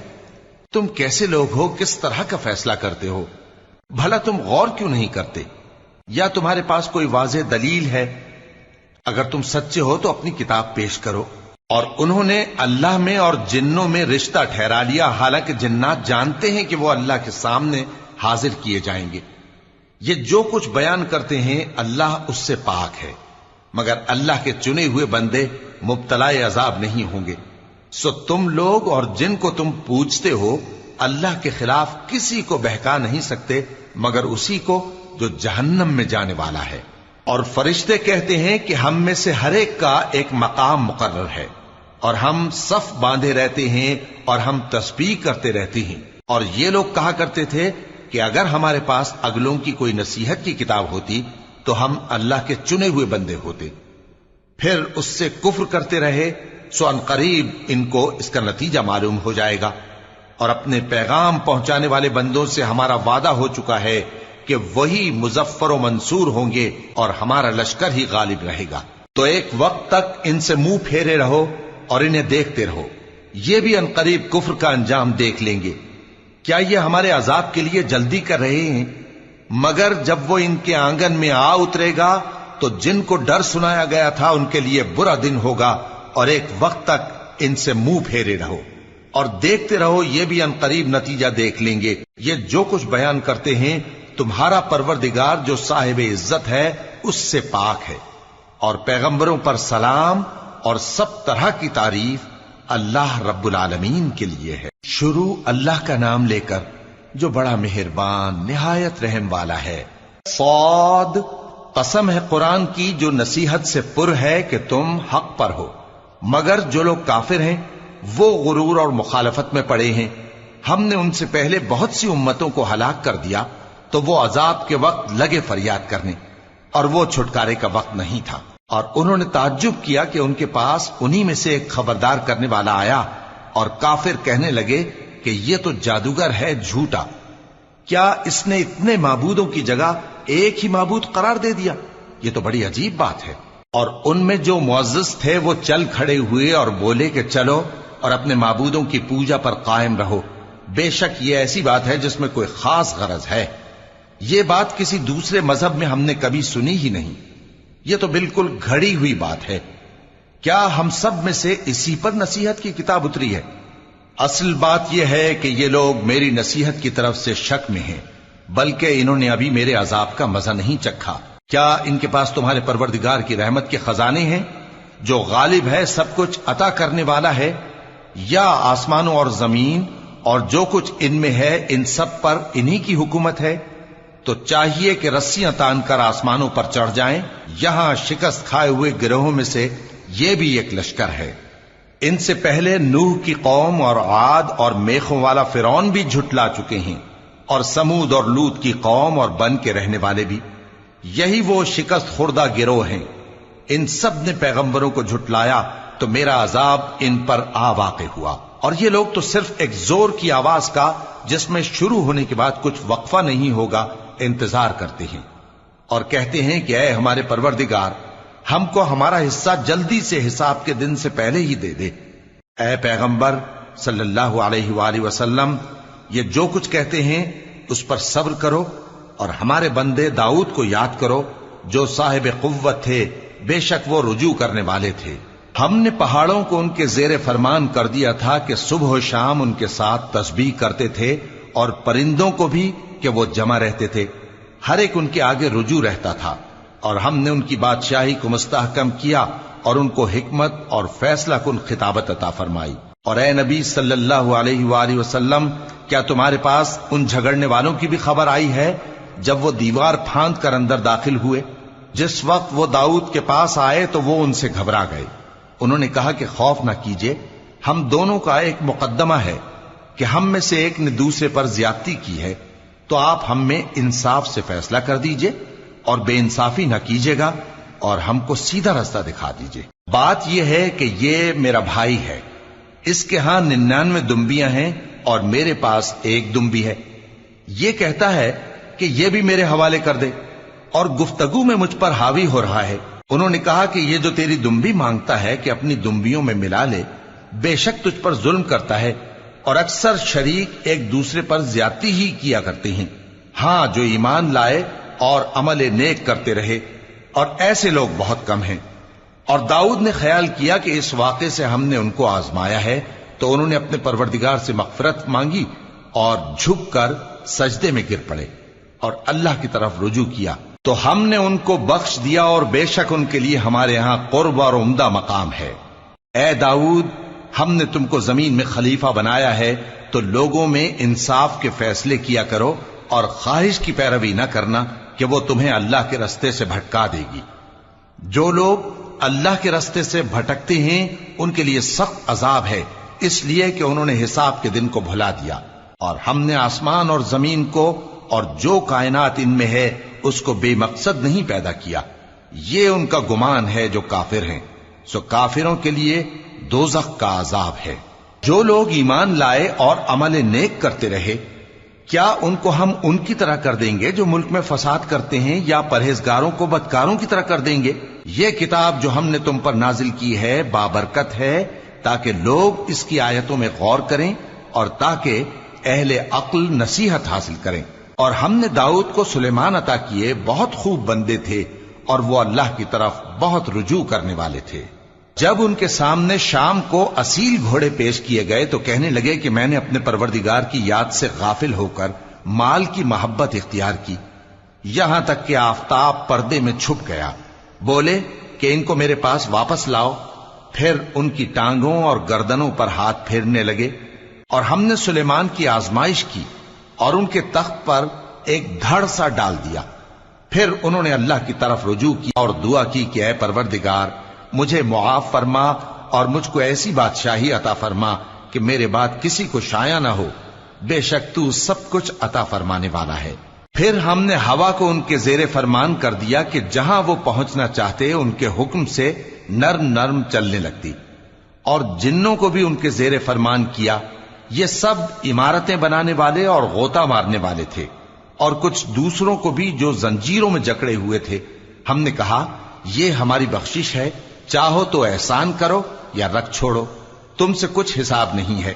تم کیسے لوگ ہو، کس طرح کا فیصلہ کرتے ہو؟ بھلا تم غور کیوں نہیں کرتے؟ یا تمہارے پاس کوئی واضح دلیل ہے؟ اگر تم سچے ہو تو اپنی کتاب پیش کرو۔ اور انہوں نے اللہ میں اور جنوں میں رشتہ ٹھہرا لیا، حالانکہ جنات جانتے ہیں کہ وہ اللہ کے سامنے حاضر کیے جائیں گے۔ یہ جو کچھ بیان کرتے ہیں اللہ اس سے پاک ہے، مگر اللہ کے چنے ہوئے بندے مبتلا عذاب نہیں ہوں گے۔ سو تم لوگ اور جن کو تم پوجتے ہو اللہ کے خلاف کسی کو بہکا نہیں سکتے مگر اسی کو جو جہنم میں جانے والا ہے۔ اور فرشتے کہتے ہیں کہ ہم میں سے ہر ایک کا ایک مقام مقرر ہے، اور ہم صف باندھے رہتے ہیں اور ہم تسبیح کرتے رہتے ہیں۔ اور یہ لوگ کہا کرتے تھے کہ اگر ہمارے پاس اگلوں کی کوئی نصیحت کی کتاب ہوتی تو ہم اللہ کے چنے ہوئے بندے ہوتے۔ پھر اس سے کفر کرتے رہے، سو ان قریب ان کو اس کا نتیجہ معلوم ہو جائے گا۔ اور اپنے پیغام پہنچانے والے بندوں سے ہمارا وعدہ ہو چکا ہے کہ وہی مظفر و منصور ہوں گے اور ہمارا لشکر ہی غالب رہے گا۔ تو ایک وقت تک ان سے منہ پھیرے رہو اور انہیں دیکھتے رہو، یہ بھی ان قریب کفر کا انجام دیکھ لیں گے۔ کیا یہ ہمارے عذاب کے لیے جلدی کر رہے ہیں؟ مگر جب وہ ان کے آنگن میں آ اترے گا تو جن کو ڈر سنایا گیا تھا ان کے لیے برا دن ہوگا، اور ایک وقت تک ان سے منہ پھیرے رہو اور دیکھتے رہو، یہ بھی ان قریب نتیجہ دیکھ لیں گے۔ یہ جو کچھ بیان کرتے ہیں تمہارا پروردگار جو صاحب عزت ہے اس سے پاک ہے۔ اور پیغمبروں پر سلام اور سب طرح کی تعریف اللہ رب العالمین کے لیے ہے۔ شروع اللہ کا نام لے کر جو بڑا مہربان نہایت رحم والا ہے۔ صاد، قسم ہے قرآن کی جو نصیحت سے پر ہے کہ تم حق پر ہو، مگر جو لوگ کافر ہیں وہ غرور اور مخالفت میں پڑے ہیں۔ ہم نے ان سے پہلے بہت سی امتوں کو ہلاک کر دیا تو وہ عذاب کے وقت لگے فریاد کرنے، اور وہ چھٹکارے کا وقت نہیں تھا۔ اور انہوں نے تعجب کیا کہ ان کے پاس انہی میں سے ایک خبردار کرنے والا آیا، اور کافر کہنے لگے کہ یہ تو جادوگر ہے جھوٹا، کیا اس نے اتنے معبودوں کی جگہ ایک ہی معبود قرار دے دیا؟ یہ تو بڑی عجیب بات ہے۔ اور ان میں جو معزز تھے وہ چل کھڑے ہوئے اور بولے کہ چلو اور اپنے معبودوں کی پوجا پر قائم رہو، بے شک یہ ایسی بات ہے جس میں کوئی خاص غرض ہے، یہ بات کسی دوسرے مذہب میں ہم نے کبھی سنی ہی نہیں، یہ تو بالکل گھڑی ہوئی بات ہے۔ کیا ہم سب میں سے اسی پر نصیحت کی کتاب اتری ہے؟ اصل بات یہ ہے کہ یہ لوگ میری نصیحت کی طرف سے شک میں ہیں، بلکہ انہوں نے ابھی میرے عذاب کا مزہ نہیں چکھا۔ کیا ان کے پاس تمہارے پروردگار کی رحمت کے خزانے ہیں جو غالب ہے، سب کچھ عطا کرنے والا ہے؟ یا آسمانوں اور زمین اور جو کچھ ان میں ہے ان سب پر انہی کی حکومت ہے؟ تو چاہیے کہ رسیاں تان کر آسمانوں پر چڑھ جائیں۔ یہاں شکست کھائے ہوئے گروہوں میں سے یہ بھی ایک لشکر ہے۔ ان سے پہلے نوح کی قوم اور عاد اور میخوں والا فرعون بھی جھٹلا چکے ہیں، اور سمود اور لوط کی قوم اور بن کے رہنے والے بھی، یہی وہ شکست خوردہ گروہ ہیں۔ ان سب نے پیغمبروں کو جھٹلایا تو میرا عذاب ان پر آ واقع ہوا، اور یہ لوگ تو صرف ایک زور کی آواز کا جس میں شروع ہونے کے بعد کچھ وقفہ نہیں ہوگا انتظار کرتے ہیں، اور کہتے ہیں کہ اے ہمارے پروردگار، ہم کو ہمارا حصہ جلدی سے حساب کے دن سے پہلے ہی دے دے۔ اے پیغمبر صلی اللہ علیہ وآلہ وسلم، یہ جو کچھ کہتے ہیں اس پر صبر کرو، اور ہمارے بندے داؤد کو یاد کرو جو صاحب قوت تھے، بے شک وہ رجوع کرنے والے تھے۔ ہم نے پہاڑوں کو ان کے زیر فرمان کر دیا تھا کہ صبح و شام ان کے ساتھ تسبیح کرتے تھے، اور پرندوں کو بھی کہ وہ جمع رہتے تھے، ہر ایک ان کے آگے رجوع رہتا تھا۔ اور ہم نے ان کی بادشاہی کو مستحکم کیا اور ان کو حکمت اور فیصلہ کن خطابت عطا فرمائی۔ اور اے نبی صلی اللہ علیہ وآلہ وسلم، کیا تمہارے پاس ان جھگڑنے والوں کی بھی خبر آئی ہے جب وہ دیوار پھاند کر اندر داخل ہوئے؟ جس وقت وہ داؤد کے پاس آئے تو وہ ان سے گھبرا گئے۔ انہوں نے کہا کہ خوف نہ کیجیے، ہم دونوں کا ایک مقدمہ ہے کہ ہم میں سے ایک نے دوسرے پر زیادتی کی ہے، تو آپ ہم میں انصاف سے فیصلہ کر دیجئے اور بے انصافی نہ کیجیے گا، اور ہم کو سیدھا راستہ دکھا دیجئے۔ بات یہ ہے کہ یہ میرا بھائی ہے، اس کے ہاں 99 دمبیاں ہیں اور میرے پاس ایک دمبی ہے، یہ کہتا ہے کہ یہ بھی میرے حوالے کر دے، اور گفتگو میں مجھ پر حاوی ہو رہا ہے۔ انہوں نے کہا کہ یہ جو تیری دمبی مانگتا ہے کہ اپنی دمبیوں میں ملا لے، بے شک تجھ پر ظلم کرتا ہے، اور اکثر شریک ایک دوسرے پر زیادتی ہی کیا کرتے ہیں۔ ہاں، جو ایمان لائے اور عمل نیک کرتے رہے، اور ایسے لوگ بہت کم ہیں۔ اور داؤد نے خیال کیا کہ اس واقعے سے ہم نے ان کو آزمایا ہے، تو انہوں نے اپنے پروردگار سے مغفرت مانگی اور جھک کر سجدے میں گر پڑے اور اللہ کی طرف رجوع کیا، تو ہم نے ان کو بخش دیا، اور بے شک ان کے لیے ہمارے ہاں قرب اور عمدہ مقام ہے۔ اے داؤد، ہم نے تم کو زمین میں خلیفہ بنایا ہے، تو لوگوں میں انصاف کے فیصلے کیا کرو، اور خواہش کی پیروی نہ کرنا کہ وہ تمہیں اللہ کے رستے سے بھٹکا دے گی۔ جو لوگ اللہ کے رستے سے بھٹکتے ہیں ان کے لیے سخت عذاب ہے، اس لیے کہ انہوں نے حساب کے دن کو بھلا دیا۔ اور ہم نے آسمان اور زمین کو اور جو کائنات ان میں ہے اس کو بے مقصد نہیں پیدا کیا، یہ ان کا گمان ہے جو کافر ہیں، سو کافروں کے لیے دوزخ کا عذاب ہے۔ جو لوگ ایمان لائے اور عمل نیک کرتے رہے، کیا ان کو ہم ان کی طرح کر دیں گے جو ملک میں فساد کرتے ہیں، یا پرہیزگاروں کو بدکاروں کی طرح کر دیں گے؟ یہ کتاب جو ہم نے تم پر نازل کی ہے بابرکت ہے، تاکہ لوگ اس کی آیتوں میں غور کریں اور تاکہ اہل عقل نصیحت حاصل کریں۔ اور ہم نے داؤد کو سلیمان عطا کیے، بہت خوب بندے تھے، اور وہ اللہ کی طرف بہت رجوع کرنے والے تھے۔ جب ان کے سامنے شام کو اصیل گھوڑے پیش کیے گئے تو کہنے لگے کہ میں نے اپنے پروردگار کی یاد سے غافل ہو کر مال کی محبت اختیار کی، یہاں تک کہ آفتاب پردے میں چھپ گیا۔ بولے کہ ان کو میرے پاس واپس لاؤ، پھر ان کی ٹانگوں اور گردنوں پر ہاتھ پھیرنے لگے، اور ہم نے سلیمان کی آزمائش کی اور ان کے تخت پر ایک دھڑ سا ڈال دیا۔ پھر انہوں نے اللہ کی طرف رجوع کی اور دعا کی کہ اے پروردگار مجھے معاف فرما اور مجھ کو ایسی بادشاہی عطا فرما کہ میرے بعد کسی کو شایع نہ ہو، بے شک تو سب کچھ عطا فرمانے والا ہے۔ پھر ہم نے ہوا کو ان کے زیر فرمان کر دیا کہ جہاں وہ پہنچنا چاہتے ان کے حکم سے نرم نرم چلنے لگتی، اور جنوں کو بھی ان کے زیر فرمان کیا۔ یہ سب عمارتیں بنانے والے اور غوطہ مارنے والے تھے، اور کچھ دوسروں کو بھی جو زنجیروں میں جکڑے ہوئے تھے۔ ہم نے کہا یہ ہماری بخشش ہے، چاہو تو احسان کرو یا رکھ چھوڑو، تم سے کچھ حساب نہیں ہے،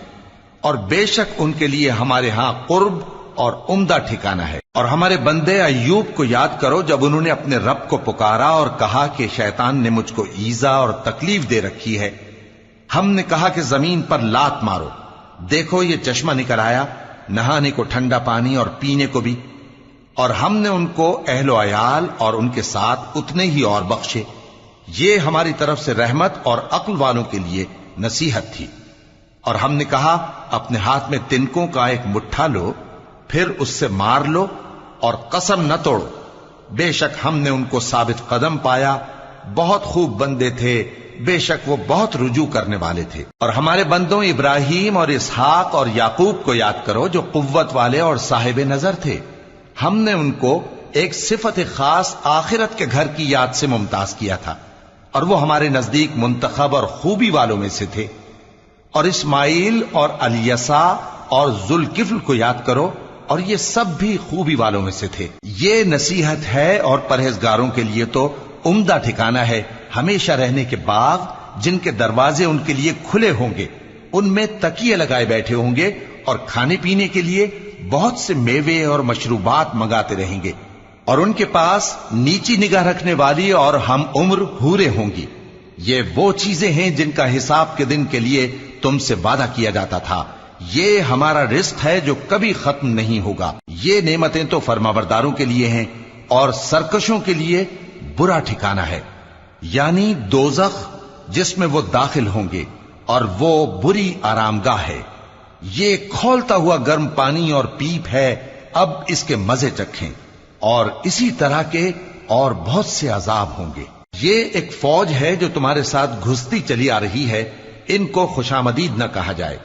اور بے شک ان کے لیے ہمارے ہاں قرب اور عمدہ ٹھکانہ ہے۔ اور ہمارے بندے ایوب کو یاد کرو جب انہوں نے اپنے رب کو پکارا اور کہا کہ شیطان نے مجھ کو ایذا اور تکلیف دے رکھی ہے۔ ہم نے کہا کہ زمین پر لات مارو، دیکھو یہ چشمہ نکل آیا، نہانے کو ٹھنڈا پانی اور پینے کو بھی، اور ہم نے ان کو اہل و عیال اور ان کے ساتھ اتنے ہی اور بخشے۔ یہ ہماری طرف سے رحمت اور عقل والوں کے لیے نصیحت تھی۔ اور ہم نے کہا اپنے ہاتھ میں تنکوں کا ایک مٹھا لو، پھر اس سے مار لو اور قسم نہ توڑو، بے شک ہم نے ان کو ثابت قدم پایا، بہت خوب بندے تھے، بے شک وہ بہت رجوع کرنے والے تھے۔ اور ہمارے بندوں ابراہیم اور اسحاق اور یعقوب کو یاد کرو جو قوت والے اور صاحب نظر تھے۔ ہم نے ان کو ایک صفت خاص آخرت کے گھر کی یاد سے ممتاز کیا تھا، اور وہ ہمارے نزدیک منتخب اور خوبی والوں میں سے تھے۔ اور اسماعیل اور الیسع اور ذوالکفل کو یاد کرو، اور یہ سب بھی خوبی والوں میں سے تھے۔ یہ نصیحت ہے اور پرہیزگاروں کے لیے تو عمدہ ٹھکانہ ہے، ہمیشہ رہنے کے باغ جن کے دروازے ان کے لیے کھلے ہوں گے، ان میں تکیے لگائے بیٹھے ہوں گے، اور کھانے پینے کے لیے بہت سے میوے اور مشروبات منگاتے رہیں گے، اور ان کے پاس نیچی نگاہ رکھنے والی اور ہم عمر حوریں ہوں گی۔ یہ وہ چیزیں ہیں جن کا حساب کے دن کے لیے تم سے وعدہ کیا جاتا تھا، یہ ہمارا رزق ہے جو کبھی ختم نہیں ہوگا۔ یہ نعمتیں تو فرمانبرداروں کے لیے ہیں، اور سرکشوں کے لیے برا ٹھکانہ ہے، یعنی دوزخ جس میں وہ داخل ہوں گے، اور وہ بری آرام گاہ ہے۔ یہ کھولتا ہوا گرم پانی اور پیپ ہے، اب اس کے مزے چکھیں، اور اسی طرح کے اور بہت سے عذاب ہوں گے۔ یہ ایک فوج ہے جو تمہارے ساتھ گھستی چلی آ رہی ہے، ان کو خوشامدید نہ کہا جائے۔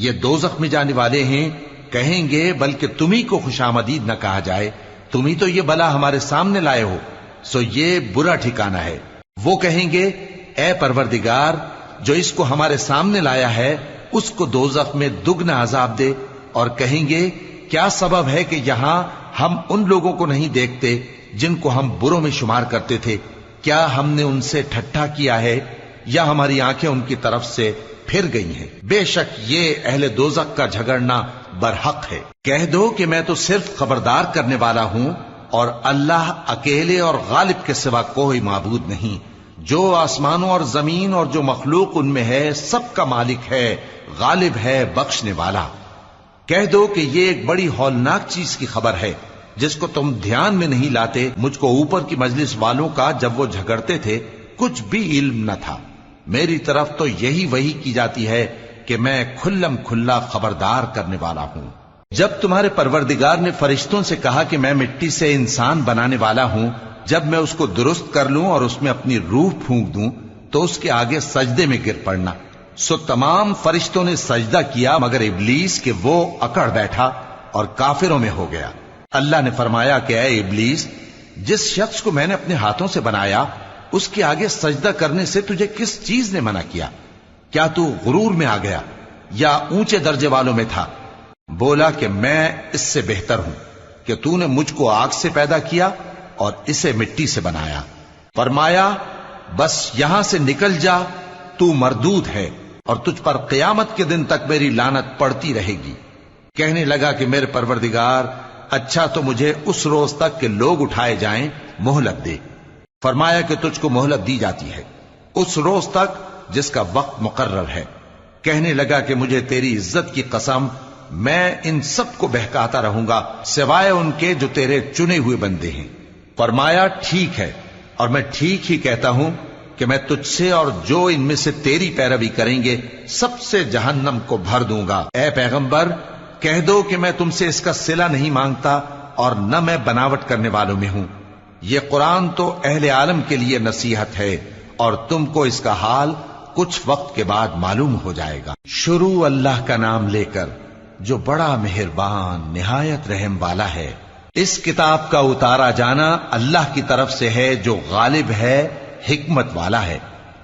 یہ دوزخ میں جانے والے ہیں، کہیں گے بلکہ تمہیں کو خوشامدید نہ کہا جائے، تمہیں تو یہ بلا ہمارے سامنے لائے ہو، سو یہ برا ٹھکانہ ہے۔ وہ کہیں گے اے پروردگار جو اس کو ہمارے سامنے لایا ہے اس کو دوزخ میں دگنا عذاب دے، اور کہیں گے کیا سبب ہے کہ یہاں ہم ان لوگوں کو نہیں دیکھتے جن کو ہم بروں میں شمار کرتے تھے؟ کیا ہم نے ان سے ٹھٹھا کیا ہے یا ہماری آنکھیں ان کی طرف سے پھر گئی ہیں؟ بے شک یہ اہل دوزخ کا جھگڑنا برحق ہے۔ کہہ دو کہ میں تو صرف خبردار کرنے والا ہوں، اور اللہ اکیلے اور غالب کے سوا کوئی معبود نہیں، جو آسمانوں اور زمین اور جو مخلوق ان میں ہے سب کا مالک ہے، غالب ہے، بخشنے والا۔ کہہ دو کہ یہ ایک بڑی ہولناک چیز کی خبر ہے جس کو تم دھیان میں نہیں لاتے۔ مجھ کو اوپر کی مجلس والوں کا جب وہ جھگڑتے تھے کچھ بھی علم نہ تھا، میری طرف تو یہی وحی کی جاتی ہے کہ میں کھلم کھلا خبردار کرنے والا ہوں۔ جب تمہارے پروردگار نے فرشتوں سے کہا کہ میں مٹی سے انسان بنانے والا ہوں، جب میں اس کو درست کر لوں اور اس میں اپنی روح پھونک دوں تو اس کے آگے سجدے میں گر پڑنا، سو تمام فرشتوں نے سجدہ کیا مگر ابلیس کہ وہ اکڑ بیٹھا اور کافروں میں ہو گیا۔ اللہ نے فرمایا کہ اے ابلیس، جس شخص کو میں نے اپنے ہاتھوں سے بنایا اس کے آگے سجدہ کرنے سے تجھے کس چیز نے منع کیا؟ کیا تو غرور میں آ گیا یا اونچے درجے والوں میں تھا؟ بولا کہ میں اس سے بہتر ہوں کہ تو نے مجھ کو آگ سے پیدا کیا اور اسے مٹی سے بنایا۔ فرمایا بس یہاں سے نکل جا، تو مردود ہے اور تجھ پر قیامت کے دن تک میری لعنت پڑتی رہے گی۔ کہنے لگا کہ میرے پروردگار اچھا تو مجھے اس روز تک کہ لوگ اٹھائے جائیں مہلت دے۔ فرمایا کہ تجھ کو مہلت دی جاتی ہے اس روز تک جس کا وقت مقرر ہے۔ کہنے لگا کہ مجھے تیری عزت کی قسم میں ان سب کو بہکاتا رہوں گا سوائے ان کے جو تیرے چنے ہوئے بندے ہیں۔ فرمایا ٹھیک ہے، اور میں ٹھیک ہی کہتا ہوں، کہ میں تجھ سے اور جو ان میں سے تیری پیروی کریں گے سب سے جہنم کو بھر دوں گا۔ اے پیغمبر کہہ دو کہ میں تم سے اس کا صلہ نہیں مانگتا اور نہ میں بناوٹ کرنے والوں میں ہوں۔ یہ قرآن تو اہل عالم کے لیے نصیحت ہے اور تم کو اس کا حال کچھ وقت کے بعد معلوم ہو جائے گا۔ شروع اللہ کا نام لے کر جو بڑا مہربان نہایت رحم والا ہے۔ اس کتاب کا اتارا جانا اللہ کی طرف سے ہے جو غالب ہے حکمت والا ہے۔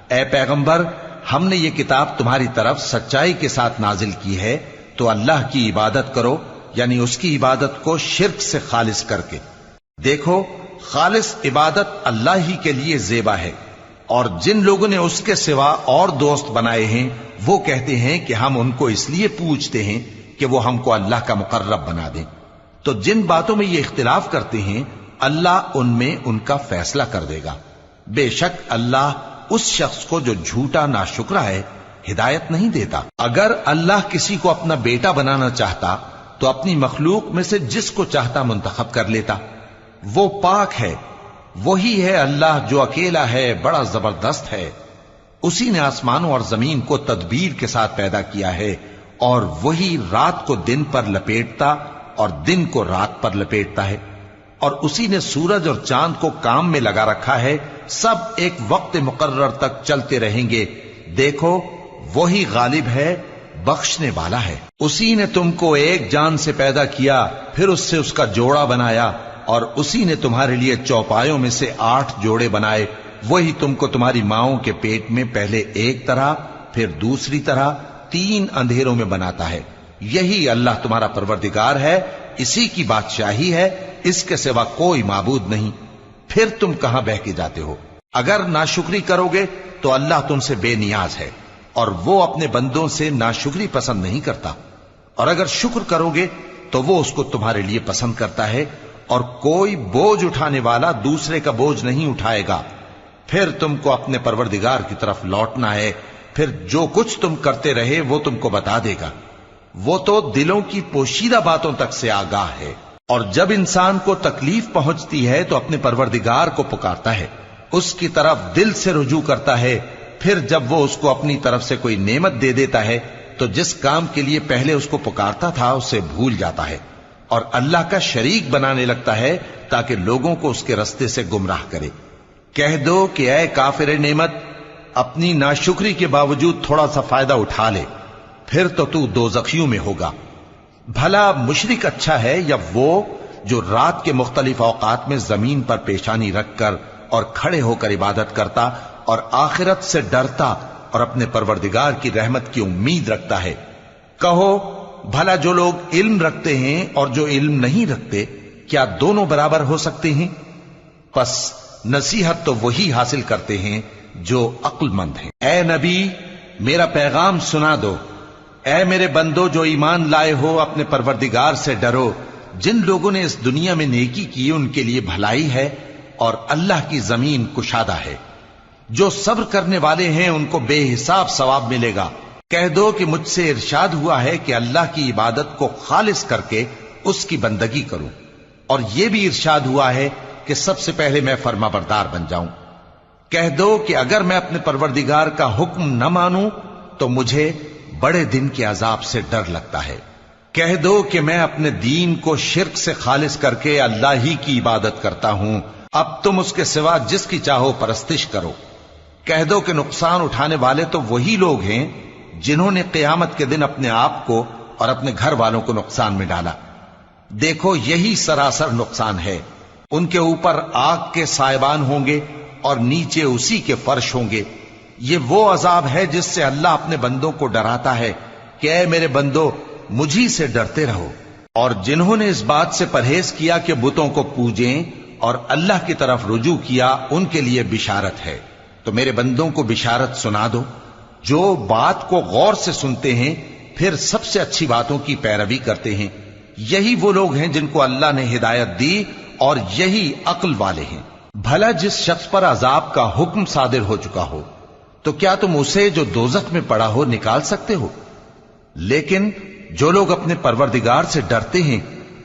اے پیغمبر ہم نے یہ کتاب تمہاری طرف سچائی کے ساتھ نازل کی ہے تو اللہ کی عبادت کرو، یعنی اس کی عبادت کو شرک سے خالص کر کے۔ دیکھو خالص عبادت اللہ ہی کے لیے زیبا ہے، اور جن لوگوں نے اس کے سوا اور دوست بنائے ہیں وہ کہتے ہیں کہ ہم ان کو اس لیے پوچھتے ہیں کہ وہ ہم کو اللہ کا مقرب بنا دیں۔ تو جن باتوں میں یہ اختلاف کرتے ہیں اللہ ان میں ان کا فیصلہ کر دے گا۔ بے شک اللہ اس شخص کو جو جھوٹا ناشکرا ہے ہدایت نہیں دیتا۔ اگر اللہ کسی کو اپنا بیٹا بنانا چاہتا تو اپنی مخلوق میں سے جس کو چاہتا منتخب کر لیتا۔ وہ پاک ہے، وہی ہے اللہ جو اکیلا ہے، بڑا زبردست ہے۔ اسی نے آسمانوں اور زمین کو تدبیر کے ساتھ پیدا کیا ہے، اور وہی رات کو دن پر لپیٹتا اور دن کو رات پر لپیٹتا ہے، اور اسی نے سورج اور چاند کو کام میں لگا رکھا ہے، سب ایک وقت مقرر تک چلتے رہیں گے۔ دیکھو وہی غالب ہے، بخشنے والا ہے۔ اسی نے تم کو ایک جان سے پیدا کیا، پھر اس سے اس کا جوڑا بنایا، اور اسی نے تمہارے لیے چوپایوں میں سے 8 جوڑے بنائے۔ وہی تم کو تمہاری ماؤں کے پیٹ میں پہلے ایک طرح پھر دوسری طرح 3 اندھیروں میں بناتا ہے۔ یہی اللہ تمہارا پروردگار ہے، اسی کی بادشاہی ہے، اس کے سوا کوئی معبود نہیں۔ پھر تم کہاں بہ کے جاتے ہو؟ اگر ناشکری کرو گے تو اللہ تم سے بے نیاز ہے، اور وہ اپنے بندوں سے ناشکری پسند نہیں کرتا، اور اگر شکر کرو گے تو وہ اس کو تمہارے لیے پسند کرتا ہے، اور کوئی بوجھ اٹھانے والا دوسرے کا بوجھ نہیں اٹھائے گا۔ پھر تم کو اپنے پروردگار کی طرف لوٹنا ہے، پھر جو کچھ تم کرتے رہے وہ تم کو بتا دے گا۔ وہ تو دلوں کی پوشیدہ باتوں تک سے آگاہ ہے، اور جب انسان کو تکلیف پہنچتی ہے تو اپنے پروردگار کو پکارتا ہے، اس کی طرف دل سے رجوع کرتا ہے۔ پھر جب وہ اس کو اپنی طرف سے کوئی نعمت دے دیتا ہے تو جس کام کے لیے پہلے اس کو پکارتا تھا اسے بھول جاتا ہے، اور اللہ کا شریک بنانے لگتا ہے تاکہ لوگوں کو اس کے رستے سے گمراہ کرے۔ کہہ دو کہ اے کافر نعمت، اپنی ناشکری کے باوجود تھوڑا سا فائدہ اٹھا لے، پھر تو دوزخیوں میں ہوگا۔ بھلا مشرک اچھا ہے یا وہ جو رات کے مختلف اوقات میں زمین پر پیشانی رکھ کر اور کھڑے ہو کر عبادت کرتا اور آخرت سے ڈرتا اور اپنے پروردگار کی رحمت کی امید رکھتا ہے۔ کہو بھلا جو لوگ علم رکھتے ہیں اور جو علم نہیں رکھتے کیا دونوں برابر ہو سکتے ہیں؟ پس نصیحت تو وہی حاصل کرتے ہیں جو عقل مند ہیں۔ اے نبی میرا پیغام سنا دو، اے میرے بندو جو ایمان لائے ہو اپنے پروردگار سے ڈرو۔ جن لوگوں نے اس دنیا میں نیکی کی ان کے لیے بھلائی ہے، اور اللہ کی زمین کشادہ ہے۔ جو صبر کرنے والے ہیں ان کو بے حساب ثواب ملے گا۔ کہہ دو کہ مجھ سے ارشاد ہوا ہے کہ اللہ کی عبادت کو خالص کر کے اس کی بندگی کروں، اور یہ بھی ارشاد ہوا ہے کہ سب سے پہلے میں فرما بردار بن جاؤں۔ کہہ دو کہ اگر میں اپنے پروردگار کا حکم نہ مانوں تو مجھے بڑے دن کے عذاب سے ڈر لگتا ہے۔ کہہ دو کہ میں اپنے دین کو شرک سے خالص کر کے اللہ ہی کی عبادت کرتا ہوں، اب تم اس کے سوا جس کی چاہو پرستش کرو۔ کہہ دو کہ نقصان اٹھانے والے تو وہی لوگ ہیں جنہوں نے قیامت کے دن اپنے آپ کو اور اپنے گھر والوں کو نقصان میں ڈالا۔ دیکھو یہی سراسر نقصان ہے۔ ان کے اوپر آگ کے سائبان ہوں گے اور نیچے اسی کے فرش ہوں گے۔ یہ وہ عذاب ہے جس سے اللہ اپنے بندوں کو ڈراتا ہے کہ اے میرے بندو مجھی سے ڈرتے رہو، اور جنہوں نے اس بات سے پرہیز کیا کہ بتوں کو پوجیں اور اللہ کی طرف رجوع کیا ان کے لیے بشارت ہے۔ تو میرے بندوں کو بشارت سنا دو جو بات کو غور سے سنتے ہیں پھر سب سے اچھی باتوں کی پیروی کرتے ہیں۔ یہی وہ لوگ ہیں جن کو اللہ نے ہدایت دی اور یہی عقل والے ہیں۔ بھلا جس شخص پر عذاب کا حکم صادر ہو چکا ہو تو کیا تم اسے جو دوزخ میں پڑا ہو نکال سکتے ہو؟ لیکن جو لوگ اپنے پروردگار سے ڈرتے ہیں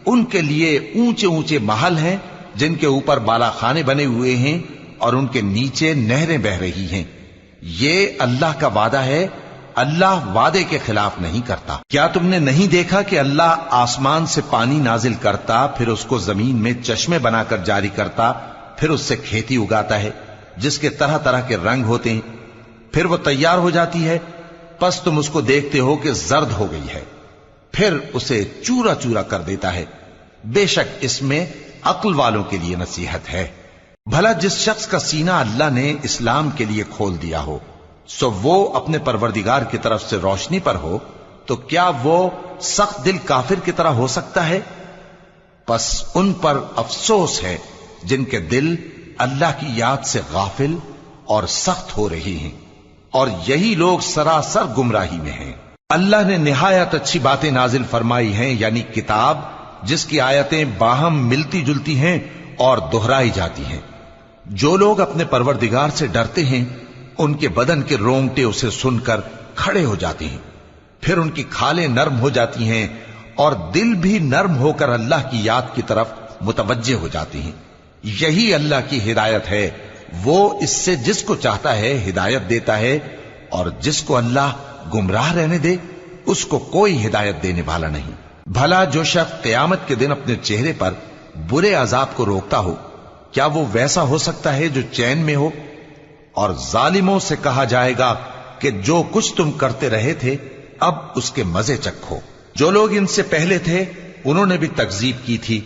ان کے لیے اونچے اونچے محل ہیں جن کے اوپر بالا خانے بنے ہوئے ہیں، اور ان کے نیچے نہریں بہ رہی ہیں۔ یہ اللہ کا وعدہ ہے، اللہ وعدے کے خلاف نہیں کرتا۔ کیا تم نے نہیں دیکھا کہ اللہ آسمان سے پانی نازل کرتا، پھر اس کو زمین میں چشمے بنا کر جاری کرتا، پھر اس سے کھیتی اگاتا ہے جس کے طرح طرح کے رنگ ہوتے ہیں، پھر وہ تیار ہو جاتی ہے، پس تم اس کو دیکھتے ہو کہ زرد ہو گئی ہے، پھر اسے چورا چورا کر دیتا ہے۔ بے شک اس میں عقل والوں کے لیے نصیحت ہے۔ بھلا جس شخص کا سینہ اللہ نے اسلام کے لیے کھول دیا ہو، سو وہ اپنے پروردگار کی طرف سے روشنی پر ہو، تو کیا وہ سخت دل کافر کی طرح ہو سکتا ہے؟ پس ان پر افسوس ہے جن کے دل اللہ کی یاد سے غافل اور سخت ہو رہی ہیں، اور یہی لوگ سراسر گمراہی میں ہیں۔ اللہ نے نہایت اچھی باتیں نازل فرمائی ہیں، یعنی کتاب جس کی آیتیں باہم ملتی جلتی ہیں اور دہرائی جاتی ہیں۔ جو لوگ اپنے پروردگار سے ڈرتے ہیں ان کے بدن کے رونگٹے اسے سن کر کھڑے ہو جاتے ہیں، پھر ان کی کھالیں نرم ہو جاتی ہیں اور دل بھی نرم ہو کر اللہ کی یاد کی طرف متوجہ ہو جاتی ہیں۔ یہی اللہ کی ہدایت ہے، وہ اس سے جس کو چاہتا ہے ہدایت دیتا ہے، اور جس کو اللہ گمراہ رہنے دے اس کو کوئی ہدایت دینے والا نہیں۔ بھلا جو شخص قیامت کے دن اپنے چہرے پر برے عذاب کو روکتا ہو، کیا وہ ویسا ہو سکتا ہے جو چین میں ہو؟ اور ظالموں سے کہا جائے گا کہ جو کچھ تم کرتے رہے تھے اب اس کے مزے چکھو۔ جو لوگ ان سے پہلے تھے انہوں نے بھی تکذیب کی تھی،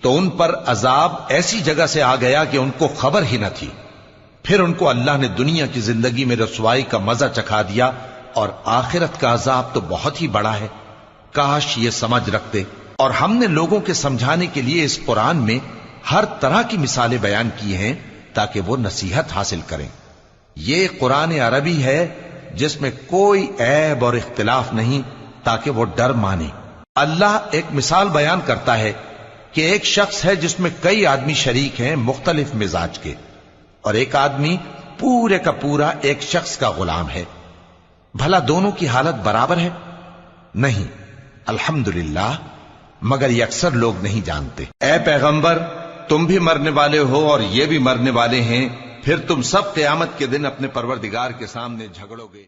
تو ان پر عذاب ایسی جگہ سے آ گیا کہ ان کو خبر ہی نہ تھی۔ پھر ان کو اللہ نے دنیا کی زندگی میں رسوائی کا مزہ چکھا دیا، اور آخرت کا عذاب تو بہت ہی بڑا ہے۔ کاش یہ سمجھ رکھتے۔ اور ہم نے لوگوں کے سمجھانے کے لیے اس قرآن میں ہر طرح کی مثالیں بیان کی ہیں تاکہ وہ نصیحت حاصل کریں۔ یہ قرآن عربی ہے جس میں کوئی عیب اور اختلاف نہیں، تاکہ وہ ڈر مانے۔ اللہ ایک مثال بیان کرتا ہے کہ ایک شخص ہے جس میں کئی آدمی شریک ہیں مختلف مزاج کے، اور ایک آدمی پورے کا پورا ایک شخص کا غلام ہے۔ بھلا دونوں کی حالت برابر ہے؟ نہیں، الحمدللہ، مگر یہ اکثر لوگ نہیں جانتے۔ اے پیغمبر، تم بھی مرنے والے ہو اور یہ بھی مرنے والے ہیں، پھر تم سب قیامت کے دن اپنے پروردگار کے سامنے جھگڑو گے۔